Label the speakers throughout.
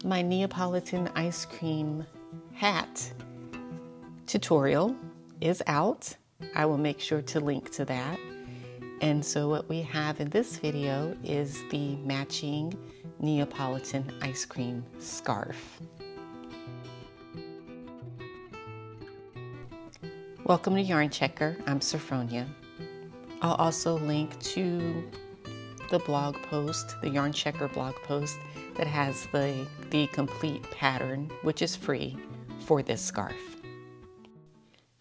Speaker 1: My Neopolatin ice cream hat tutorial is out. I will make sure to link to that. And so what we have in this video is the matching Neopolatin ice cream scarf. Welcome to Yarn Checker. I'm Sophronia. I'll also link to the blog post, the Yarn Checker blog post that has the complete pattern, which is free for this scarf.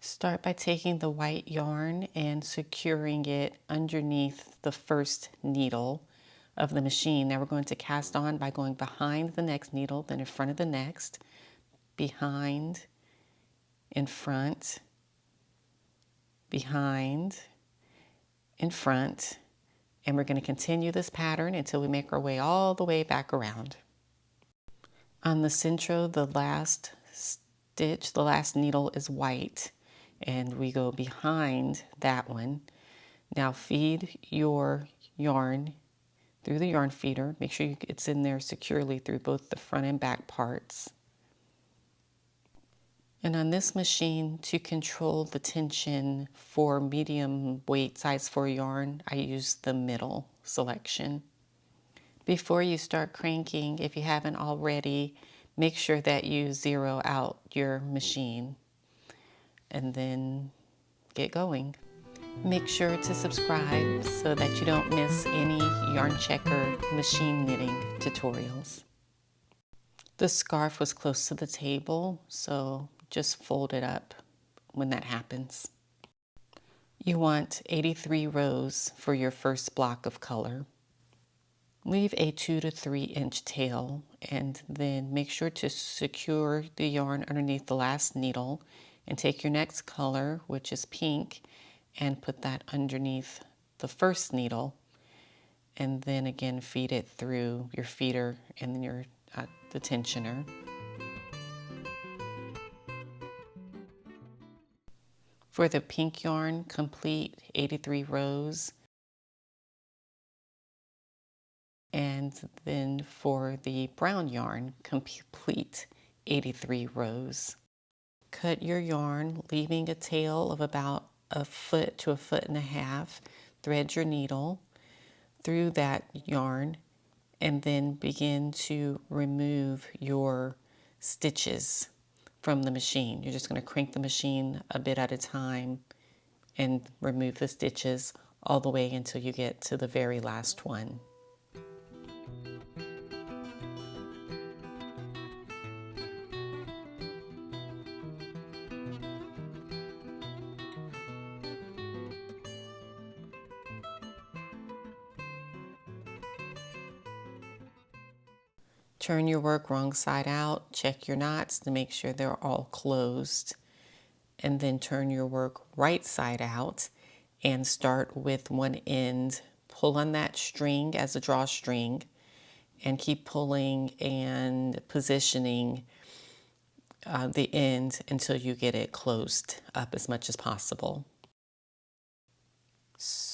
Speaker 1: Start by taking the white yarn and securing it underneath the first needle of the machine. Now we're going to cast on by going behind the next needle, then in front of the next, behind, in front, behind, in front, and we're going to continue this pattern until we make our way all the way back around. On the Sentro, the last stitch, the last needle is white, and we go behind that one. Now feed your yarn through the yarn feeder. Make sure it's in there securely through both the front and back parts. And on this machine, to control the tension for medium weight size 4 yarn, I use the middle selection. Before you start cranking, if you haven't already, make sure that you zero out your machine and then get going. Make sure to subscribe so that you don't miss any Yarn Checker machine knitting tutorials. The scarf was close to the table, so just fold it up when that happens. You want 83 rows for your first block of color. Leave a 2 to 3 inch tail and then make sure to secure the yarn underneath the last needle and take your next color, which is pink, and put that underneath the first needle, and then again feed it through your feeder and then your the tensioner. For the pink yarn, complete 83 rows. And then for the brown yarn, complete 83 rows. Cut your yarn, leaving a tail of about 1 foot to 1.5 feet. Thread your needle through that yarn and then begin to remove your stitches from the machine. You're just going to crank the machine a bit at a time and remove the stitches all the way until you get to the very last one. Turn your work wrong side out, check your knots to make sure they're all closed, and then turn your work right side out and start with one end. Pull on that string as a drawstring and keep pulling and positioning the end until you get it closed up as much as possible.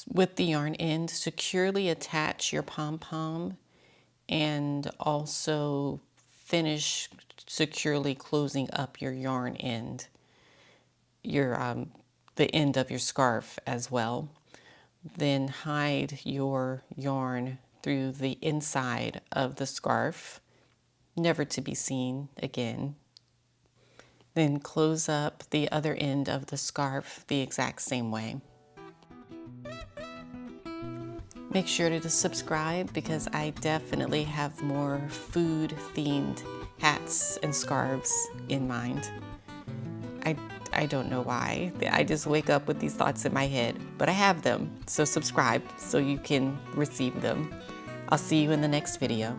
Speaker 1: With the yarn end, securely attach your pom-pom and also finish securely closing up your yarn end, the end of your scarf as well. Then hide your yarn through the inside of the scarf, never to be seen again. Then close up the other end of the scarf the exact same way. Make sure to subscribe because I definitely have more food-themed hats and scarves in mind. I don't know why. I just wake up with these thoughts in my head, but I have them. So subscribe so you can receive them. I'll see you in the next video.